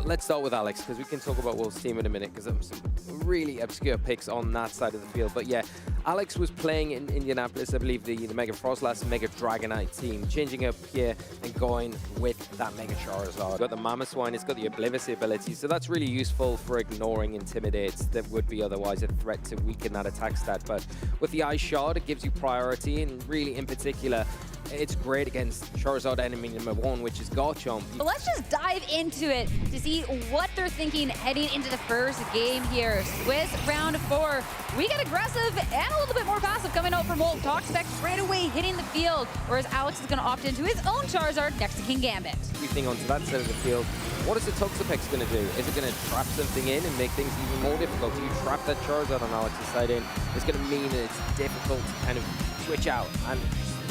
Let's start with Alex, because we can talk about Wolfe's team in a minute, because there were some really obscure picks on that side of the field. But yeah, Alex was playing in Indianapolis, I believe, the Mega Frostlass, Mega Dragonite team, changing up here and going with that Mega Charizard. It's got the Mamoswine, it's got the Oblivious ability, so that's really useful for ignoring Intimidates that would be otherwise a threat to weaken that attack stat. But with the Ice Shard, it gives you priority, and really in particular, it's great against Charizard enemy number 1, which is Garchomp. Let's just dive into it to see what they're thinking heading into the first game here. Swiss round 4. We get aggressive and a little bit more passive coming out from Wolfe. Toxapex right away hitting the field, whereas Alex is going to opt into his own Charizard next to King Gambit. Everything onto that side of the field. What is the Toxapex going to do? Is it going to trap something in and make things even more difficult? Do you trap that Charizard on Alex's side in? It's going to mean that it's difficult to kind of switch out and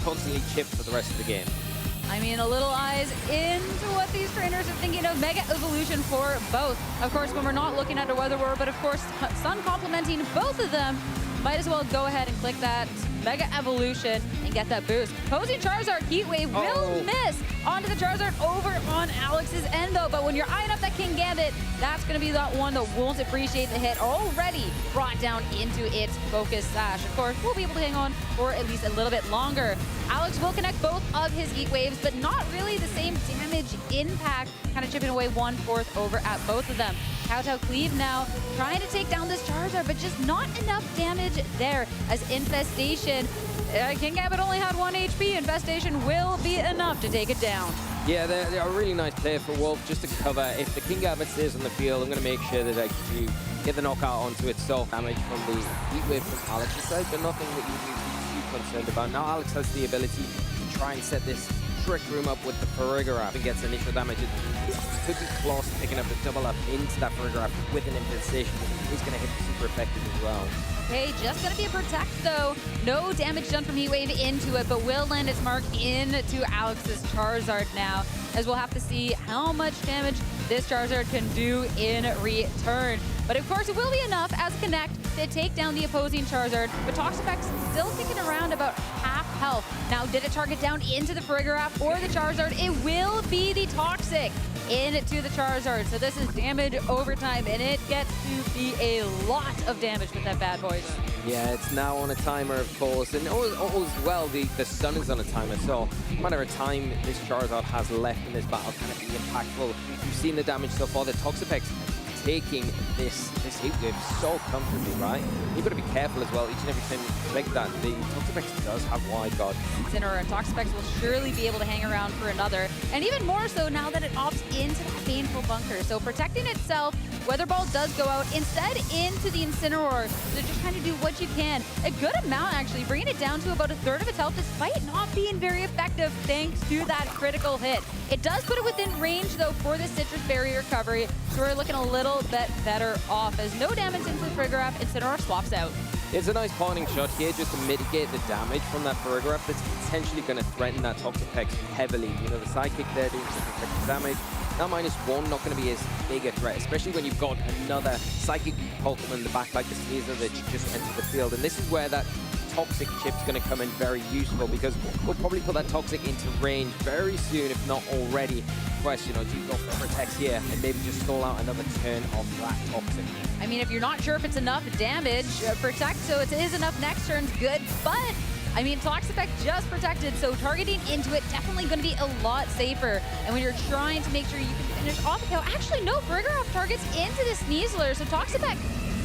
constantly chip for the rest of the game. I mean, a little eyes into what these trainers are thinking of. Mega Evolution for both. Of course, when we're not looking at a Weather War, but of course, Sun complementing both of them, might as well go ahead and click that Mega Evolution and get that boost. Opposing Charizard Heat Wave will miss onto the Charizard over on Alex's end, though. But when you're eyeing up that King Gambit, that's going to be that one that won't appreciate the hit. Already brought down into its Focus Sash. Of course, we'll be able to hang on for at least a little bit longer. Alex will connect both of his Heat Waves, but not really the same damage impact, kind of chipping away 1/4 over at both of them. Kowtow Cleave now trying to take down this Charizard, but just not enough damage there as Infestation. King Gambit only had 1 HP. Infestation will be enough to take it down. Yeah, they're a really nice player for Wolfe just to cover. If the King Gambit stays on the field, I'm going to make sure that I do get the knockout onto it. So damage from the Heat Wave from Alex's side, but nothing that you need to be too concerned about. Now Alex has the ability to try and set this Trick Room up with the Farigiraf and gets initial damage. It could be close to picking up a double up into that Farigiraf with an Infestation. He's going to hit the super effective as well. Okay, just going to be a Protect, though. No damage done from Heat Wave into it, but will land its mark into Alex's Charizard now, as we'll have to see how much damage this Charizard can do in return. But of course, it will be enough as Connect to take down the opposing Charizard, but Toxapex still kicking around about half health. Now, did it target down into the Farigiraf or the Charizard? It will be the Toxic into the Charizard. So this is damage overtime, and it gets to be a lot of damage with that bad boy. Yeah, it's now on a timer, of course, and as well, the Sun is on a timer, so no matter of time this Charizard has left in this battle, can it be impactful? You've seen the damage so far. The Toxapex taking this Heat Wave so comfortably, right? You've got to be careful as well. Each and every time you click that, the Toxapex does have Wide Guard. Incineroar and Toxapex will surely be able to hang around for another, and even more so now that it opts into that painful bunker. So protecting itself, Weather Ball does go out, instead into the Incineroar. So just trying to do what you can. A good amount, actually, bringing it down to about 1/3 of its health, despite not being very effective thanks to that critical hit. It does put it within range, though, for the Citrus Berry recovery, so we're looking a little bit better off, as no damage into the Farigiraf. Incineroar swaps out. It's a nice parting shot here just to mitigate the damage from that Farigiraf that's potentially going to threaten that Toxapex heavily. You know, the Psychic there doing some effective damage. Now -1, not going to be as big a threat, especially when you've got another Psychic Pokemon in the back like the Sneasler that just entered the field. And this is where that Toxic chip's going to come in very useful, because we'll probably put that Toxic into range very soon, if not already. Question, do you go for Protect here and maybe just stall out another turn of that Toxic? I mean, if you're not sure if it's enough damage, Protect, so it is enough next turn's good, but I mean, Toxapex just protected, so targeting into it definitely going to be a lot safer. And when you're trying to make sure you can finish off a kill, actually no, Farigiraf targets into the Sneasler, so Toxapex,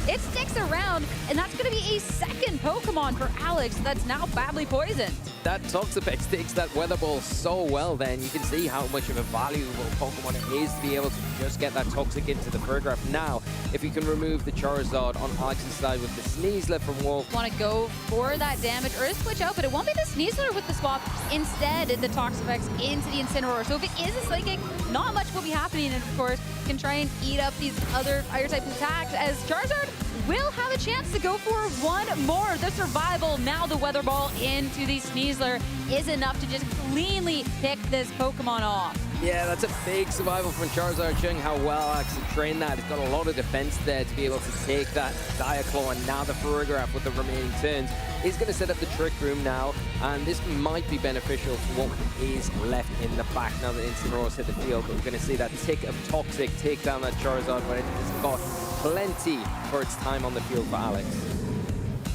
it sticks around, and that's going to be a second Pokemon for Alex that's now badly poisoned. That Toxapex takes that Weather Ball so well then. You can see how much of a valuable Pokemon it is to be able to just get that Toxic into the Farigiraf. Now, if you can remove the Charizard on Alex's side with the Sneasler from Wolfe. Want to go for that damage or switch out, but it won't be the Sneasler with the swap. Instead, the Toxapex into the Incineroar. So if it is a Psychic, not much will be happening, and of course, can try and eat up these other Fire-type attacks, as Charizard will have a chance to go for one more. The survival, now the Weather Ball into the Sneasler, is enough to just cleanly pick this Pokemon off. Yeah, that's a big survival from Charizard, showing how well Alex had trained that. He's got a lot of defense there to be able to take that Dire Claw, and now the Farigiraf with the remaining turns is going to set up the Trick Room now, and this might be beneficial to what is left in the back now that Incineroar's hit the field. But we're going to see that tick of Toxic take down that Charizard, but it's got plenty for its time on the field for Alex.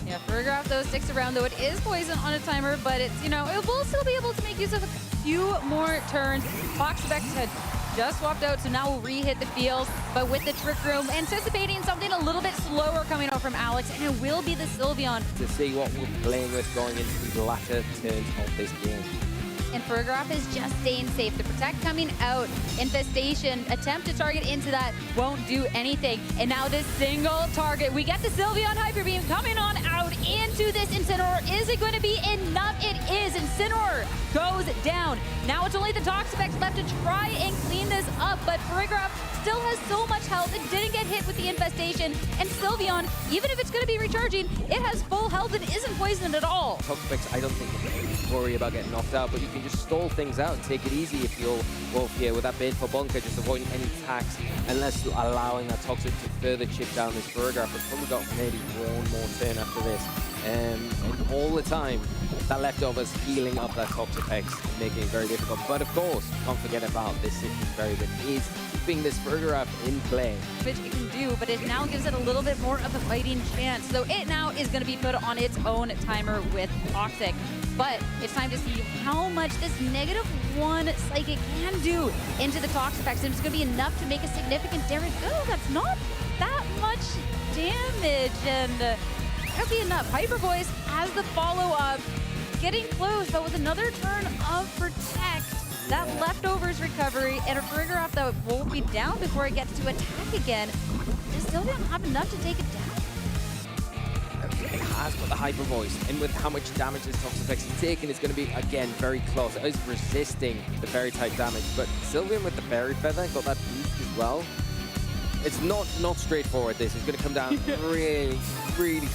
Yeah, Farigiraf though sticks around, though it is poison on a timer, but it's, you know, it will still be able to make use of a few more turns. Toxapex had just swapped out, so now we'll re-hit the field, but with the Trick Room, anticipating something a little bit slower coming out from Alex, and it will be the Sylveon. To see what we're playing with going into the latter turns of this game. And Farigiraf is just staying safe. The Protect coming out, Infestation, attempt to target into that, won't do anything. And now this single target, we get the Sylveon Hyper Beam coming on out into this Incineroar. Is it going to be enough? It is. Incineroar goes down. Now it's only the Toxapex left to try and clean this up, but Farigiraf still has so much health. It didn't get hit with the Infestation, and Sylveon, even if it's going to be recharging, it has full health and isn't poisoned at all. Toxapex, I don't think you can worry about getting knocked out, but you can just stall things out and take it easy if you're Wolfe here with that Baneful Bunker, just avoiding any attacks unless allowing that Toxic to further chip down this Farigiraf. It's probably got maybe one more turn after this. And all the time, that leftovers healing up that Toxapex, making it very difficult. But of course, can't forget about this Citrus Berry that is keeping this Farigiraf in play. Which it can do, but it now gives it a little bit more of a fighting chance. So it now is going to be put on its own timer with Toxic. But it's time to see how much this -1 Psychic can do into the Toxapex. And it's going to be enough to make a significant damage. Oh, that's not that much damage. And that'll be enough. Hyper Voice as the follow-up. Getting close, but with another turn of Protect. That leftovers recovery, and a Farigiraf that won't be down before it gets to attack again. It still didn't have enough to take it down. It has got the Hyper Voice, and with how much damage this Toxapex is taking, it's going to be, again, very close. It is resisting the Berry-type damage, but Sylveon with the Berry Feather got that boost as well. It's not straightforward, this. It's going to come down really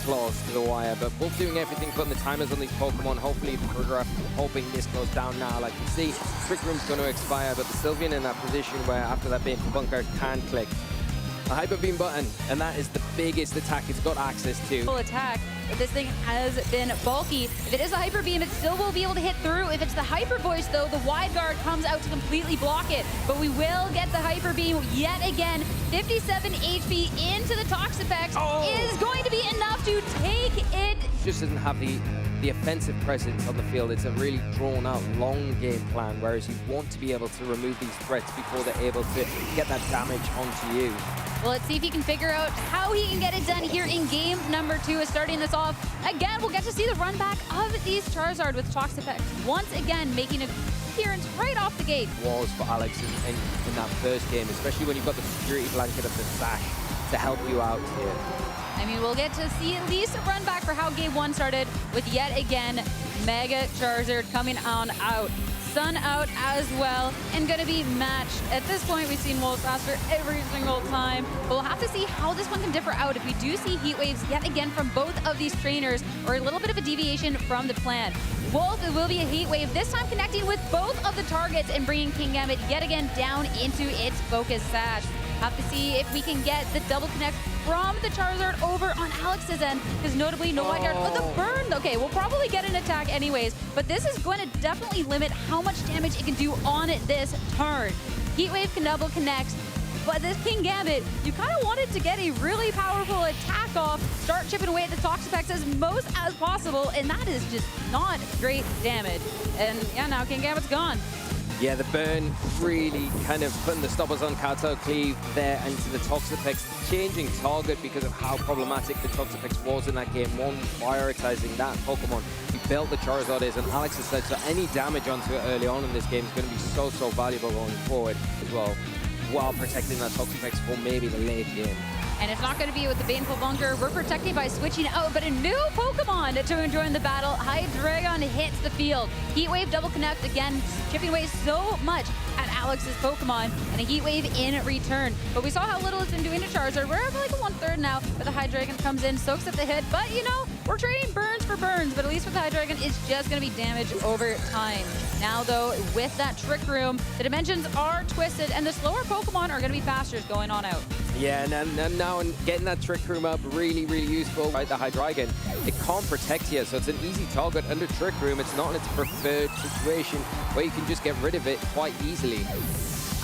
close to the wire, but both doing everything, putting the timers on these Pokemon. Hopefully the Farigiraf hoping this goes down now. Like you see, Trick Room's going to expire, but the Sylveon in that position where after that Baneful Bunker can click. A Hyper Beam button, and that is the biggest attack it's got access to. Full attack, but this thing has been bulky. If it is a Hyper Beam, it still will be able to hit through. If it's the Hyper Voice, though, the Wide Guard comes out to completely block it. But we will get the Hyper Beam yet again. 57 HP into the Toxapex is going to be enough to take it. Just doesn't have the offensive presence on the field. It's a really drawn-out, long game plan, whereas you want to be able to remove these threats before they're able to get that damage onto you. Well, let's see if he can figure out how he can get it done here in game number 2 is starting this off. Again, we'll get to see the run back of these Charizard with Toxapex. Once again, making an appearance right off the gate. Was for Alex in that first game, especially when you've got the security blanket of the Sash to help you out here. I mean, we'll get to see at least a run back for how game 1 started with yet again Mega Charizard coming on out. Sun out as well, and going to be matched. At this point, we've seen Wolfe faster every single time, but we'll have to see how this one can differ out. If we do see heat waves yet again from both of these trainers, or a little bit of a deviation from the plan. Wolfe, it will be a heat wave, this time connecting with both of the targets and bringing Kingambit yet again down into its focus sash. Have to see if we can get the double connect from the Charizard over on Alex's end, because notably no Wide Guard. Oh, the burn! Okay, we'll probably get an attack anyways, but this is going to definitely limit how much damage it can do on this turn. Heat Wave can double connect, but this Kingambit, you kind of wanted to get a really powerful attack off, start chipping away at the Toxapex as most as possible, and that is just not great damage. And yeah, now Kingambit's gone. Yeah, the burn really kind of putting the stoppers on Kato Cleave there into the Toxapex, changing target because of how problematic the Toxapex was in that game. One, prioritizing that Pokemon. He built the Charizard is, and Alex has said so any damage onto it early on in this game is going to be so valuable going forward as well, while protecting that Toxapex for maybe the late game. And it's not going to be with the Baneful Bunker. We're protecting by switching out, but a new Pokemon to join the battle. Hydreigon hits the field. Heat Wave double connect again, chipping away so much at Alex's Pokemon, and a Heat Wave in return. But we saw how little it's been doing to Charizard. We're at like a 1/3 now, but the Hydreigon comes in, soaks up the hit, but you know, we're trading burns for burns, but at least with Hydreigon, it's just going to be damage over time. Now, though, with that Trick Room, the dimensions are twisted, and the slower Pokemon are going to be faster going on out. Yeah, and now getting that Trick Room up, really, really useful. Right, the Hydreigon, it can't protect you, so it's an easy target under Trick Room. It's not in its preferred situation where you can just get rid of it quite easily.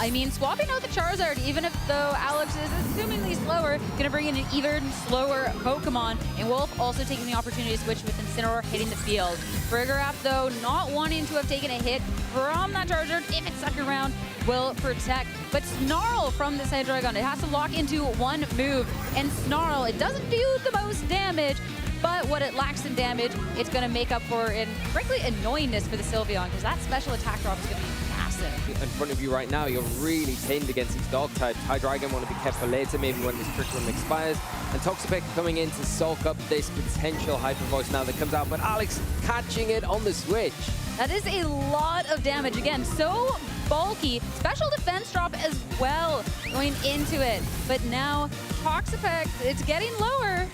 I mean, swapping out the Charizard, even if though Alex is assumingly slower, gonna bring in an even slower Pokemon. And Wolfe also taking the opportunity to switch with Incineroar hitting the field. Frigoraph, though, not wanting to have taken a hit from that Charizard if it's stuck around, will protect. But Snarl from this Hydreigon, it has to lock into one move. And Snarl, it doesn't do the most damage, but what it lacks in damage, it's going to make up for in, frankly, annoyingness for the Sylveon, because that special attack drop is going to be massive. In front of you right now, you're really pinned against these dog types. Hydreigon want to be kept for later, maybe when this Trick Room expires. And Toxapex coming in to soak up this potential Hyper Voice now that comes out, but Alex catching it on the switch. That is a lot of damage. Again, so bulky. Special defense drop as well going into it. But now, Toxapex, it's getting lower.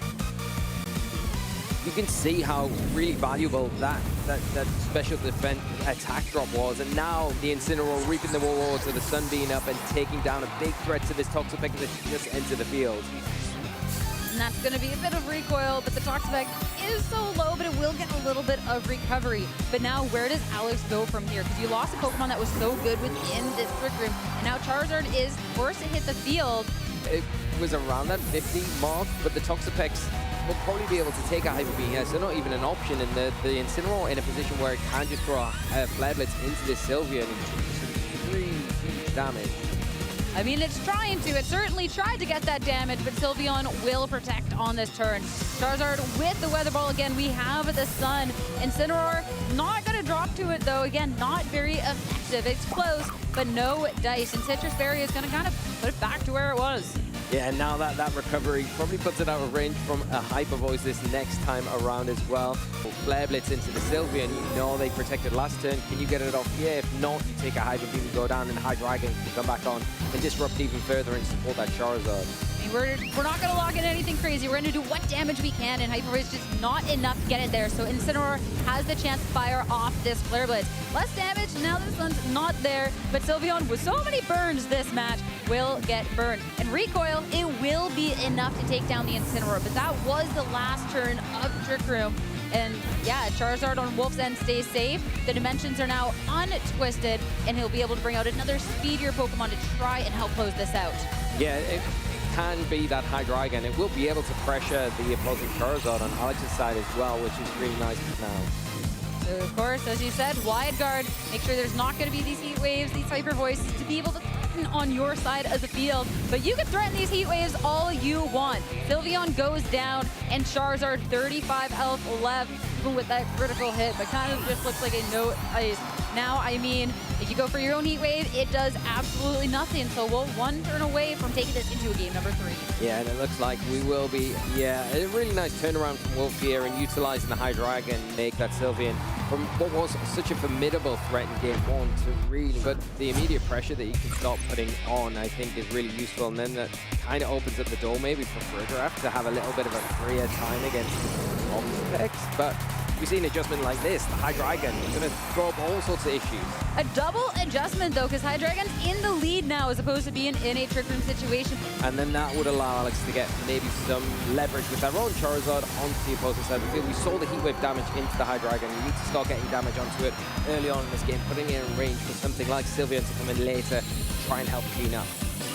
You can see how really valuable that special defense attack drop was, and now the Incineroar reaping the rewards of the sun being up and taking down a big threat to this Toxapex that just entered the field. And that's going to be a bit of recoil, but the Toxapex is so low, but it will get a little bit of recovery. But now, where does Alex go from here? Because you lost a Pokemon that was so good within this Trick Room, and now Charizard is forced to hit the field. It was around that 50 mark, but the Toxapex will probably be able to take a Hyper Beam here, so not even an option, and the Incineroar in a position where it can just throw a Flare Blitz into this Sylveon and do some really huge damage. I mean, it's trying to. It certainly tried to get that damage, but Sylveon will protect on this turn. Charizard with the Weather Ball again. We have the Sun. Incineroar not going to drop to it, though. Again, not very effective. It's close, but no dice. And Citrus Berry is going to kind of put it back to where it was. Yeah, and now that recovery probably puts it out of range from a Hyper Voice this next time around as well. Flare Blitz into the Sylveon, you know they protected last turn. Can you get it off? Yeah, if not, you take a Hyper Beam and go down, and Hydreigon can come back on and disrupt even further and support that Charizard. I mean, we're not going to lock in anything crazy. We're going to do what damage we can, and Hyper Voice is just not enough to get it there. So Incineroar has the chance to fire off this Flare Blitz. Less damage now that the Sun's not there, but Sylveon, with so many burns this match, will get burned. And recoil, it will be enough to take down the Incineroar, but that was the last turn of Trick Room. And yeah, Charizard on Wolfe's end stays safe. The dimensions are now untwisted, and he'll be able to bring out another speedier Pokemon to try and help close this out. Yeah, it can be that Hydreigon. It will be able to pressure the opposing Charizard on Alex's side as well, which is really nice now. So of course, as you said, wide guard. Make sure there's not going to be these heat waves, these Hyper Voices to be able to threaten on your side of the field. But you can threaten these heat waves all you want. Sylveon goes down, and Charizard 35 health left, even with that critical hit, but kind of just looks like a no ice. Now, I mean, if you go for your own heat wave, it does absolutely nothing. So we're one turn away from taking this into a game number 3. Yeah, and it looks like we will be, a really nice turnaround from Wolfe here and utilizing the Hydreigon, make that Sylveon from what was such a formidable threat in game 1 to really, but the immediate pressure that you can start putting on, I think, is really useful. And then that kind of opens up the door maybe for Frigoraph to have a little bit of a freer time against Toxapex. But we see an adjustment like this, the Hydreigon is going to throw up all sorts of issues. A double adjustment, though, because Hydreigon's in the lead now as opposed to being in a Trick Room situation. And then that would allow Alex to get maybe some leverage with their own Charizard onto the opposing side of the field. We saw the Heat Wave damage into the Hydreigon. You need to start getting damage onto it early on in this game, putting it in range for something like Sylveon to come in later to try and help clean up.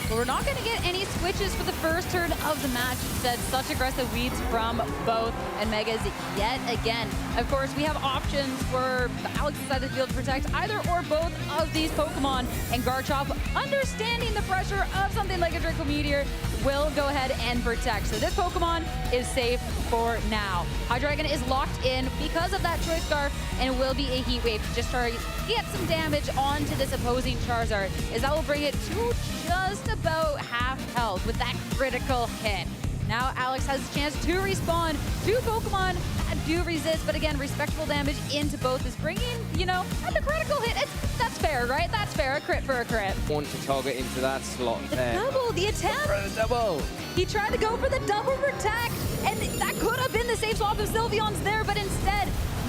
But we're not going to get any switches for the first turn of the match. Instead, such aggressive leads from both and Megas yet again. Of course, we have options for Alex's side of the field to protect either or both of these Pokemon. And Garchomp, understanding the pressure of something like a Draco Meteor, will go ahead and protect. So this Pokemon is safe for now. Hydreigon is locked in because of that Choice Scarf, and it will be a Heat Wave to just try to get some damage onto this opposing Charizard, as that will bring it to just about half health with that critical hit. Now Alex has a chance to respawn. 2 Pokemon that do resist, but again, respectable damage into both is bringing, at the critical hit. That's fair, right? That's fair, a crit for a crit. Want to target into that slot The there. double, the attempt. The double. He tried to go for the double protect. and that could have been the safe swap if Sylveon's there, but instead,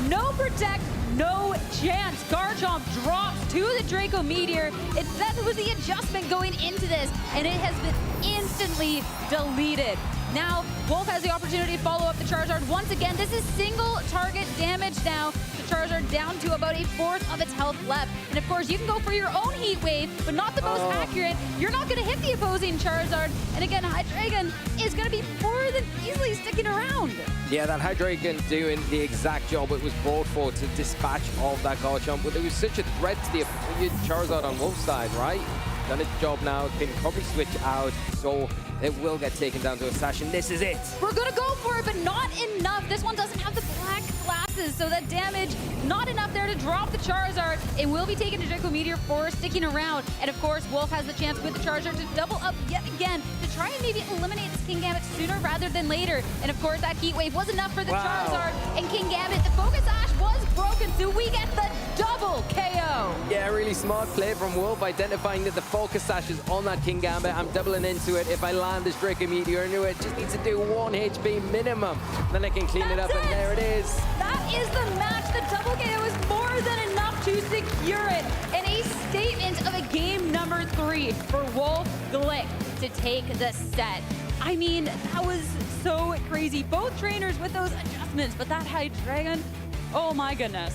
no protect, no chance. Garchomp drops to the Draco Meteor. That was the adjustment going into this, and it has been instantly deleted. Now, Wolfe has the opportunity to follow up the Charizard once again. This is single target damage now. The Charizard down to about 1/4 of its health left. And of course, you can go for your own Heat Wave, but not the most accurate. You're not gonna hit the opposing Charizard. And again, Hydreigon is gonna be more than easily sticking around. Yeah, that Hydreigon doing the exact job it was brought for, to dispatch of that Garchomp. But it was such a threat to the Charizard on Wolfe's side, right? Done its job now, can probably switch out, so it will get taken down to a sash, and this is it. We're gonna go for it, but not enough. This one doesn't have the black glasses, so that damage, not enough there to drop the Charizard. It will be taken to Draco Meteor for sticking around. And of course, Wolfe has the chance with the Charizard to double up yet again, to try and maybe eliminate this Kingambit sooner rather than later. And of course, that Heat Wave was enough for the Charizard. And Kingambit, the Focus Sash was broken, so we get the double KO. Yeah, really smart play from Wolfe, identifying that the Focus Sash is on that Kingambit. I'm doubling into it. If I land this Draco Meteor into it, just needs to do 1 HP minimum. Then I can clean it up, and there it is. That is the match. The double KO is more than enough to secure it. And a statement of a game number 3 for Wolfe Glick to take the set. I mean, that was so crazy. Both trainers with those adjustments, but that Hydreigon, oh my goodness.